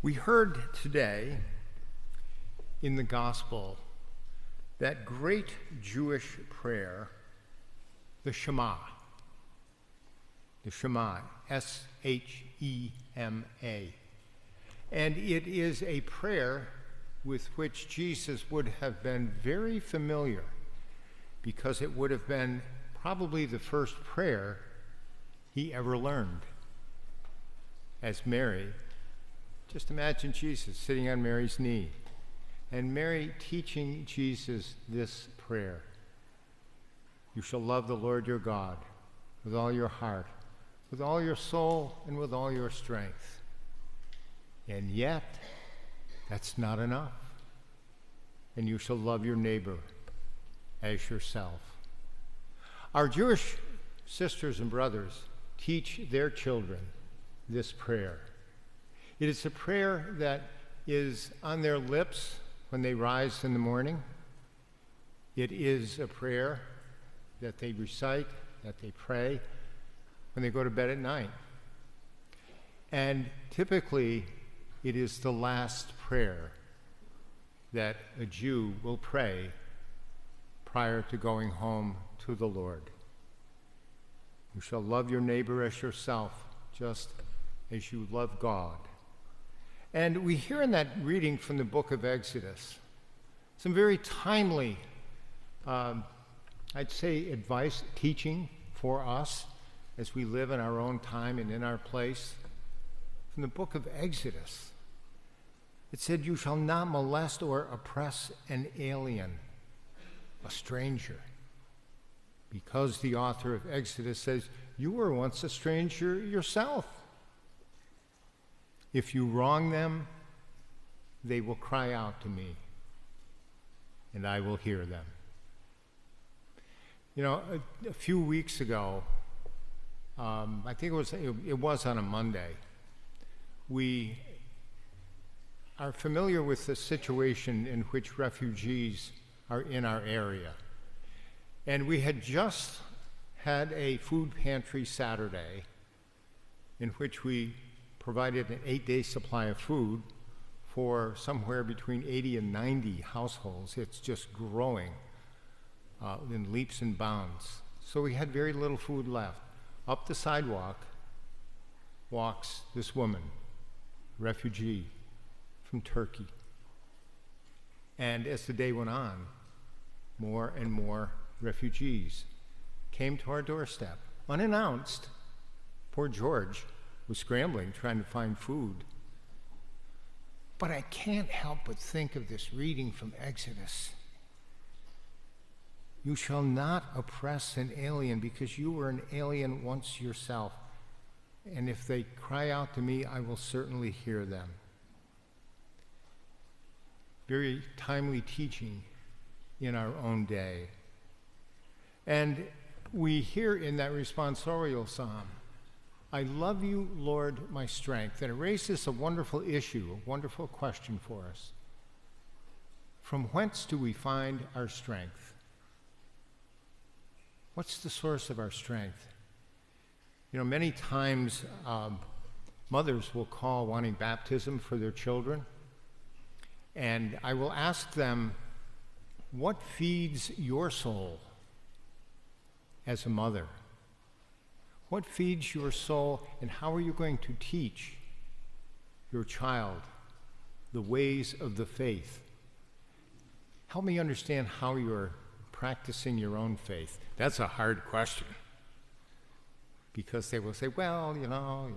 We heard today in the gospel that great Jewish prayer, the Shema. The Shema, S-H-E-M-A. And it is a prayer with which Jesus would have been very familiar because it would have been probably the first prayer he ever learned. As Mary, just imagine Jesus sitting on Mary's knee and Mary teaching Jesus this prayer. You shall love the Lord your God with all your heart, with all your soul, and with all your strength. And yet, that's not enough. And you shall love your neighbor as yourself. Our Jewish sisters and brothers teach their children this prayer. It is a prayer that is on their lips when they rise in the morning. It is a prayer that they recite, that they pray when they go to bed at night. And typically, it is the last prayer that a Jew will pray prior to going home to the Lord. You shall love your neighbor as yourself, just as you love God. And we hear in that reading from the book of Exodus some very timely, I'd say, advice, teaching for us as we live in our own time and in our place. From the book of Exodus, it said, you shall not molest or oppress an alien, a stranger. Because the author of Exodus says, you were once a stranger yourself. If you wrong them, they will cry out to me, and I will hear them. You know, a few weeks ago, I think it was on a Monday, we are familiar with the situation in which refugees are in our area. And we had just had a food pantry Saturday in which we provided an 8-day supply of food for somewhere between 80 and 90 households. It's just growing in leaps and bounds. So we had very little food left. Up the sidewalk walks this woman, refugee from Turkey. And as the day went on, more and more refugees came to our doorstep, unannounced. Poor George was scrambling, trying to find food. But I can't help but think of this reading from Exodus. You shall not oppress an alien because you were an alien once yourself. And if they cry out to me, I will certainly hear them. Very timely teaching in our own day. And we hear in that responsorial psalm, I love you, Lord, my strength. And it raises a wonderful issue, a wonderful question for us. From whence do we find our strength? What's the source of our strength? You know, many times mothers will call wanting baptism for their children. And I will ask them, what feeds your soul as a mother? What feeds your soul, and how are you going to teach your child the ways of the faith? Help me understand how you're practicing your own faith. That's a hard question, because they will say, well, you know.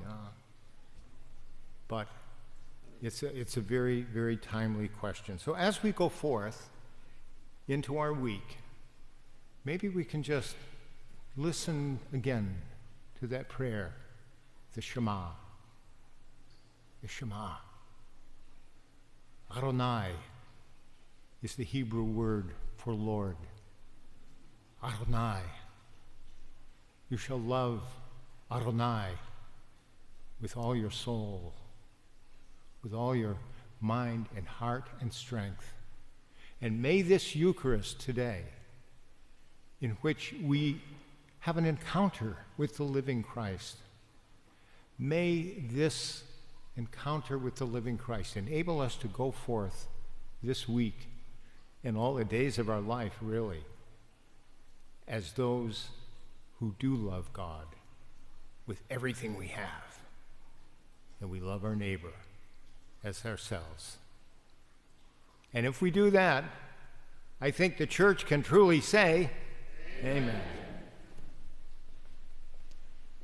But it's a very, very timely question. So as we go forth into our week, maybe we can just listen again to that prayer, the Shema. The Shema. Adonai is the Hebrew word for Lord. Adonai. You shall love Adonai with all your soul, with all your mind and heart and strength. And may this Eucharist today, in which we have an encounter with the living Christ, may this encounter with the living Christ. Enable us to go forth this week and all the days of our life, really, as those who do love God with everything we have, and we love our neighbor as ourselves. And if we do that, I think the church can truly say, Amen.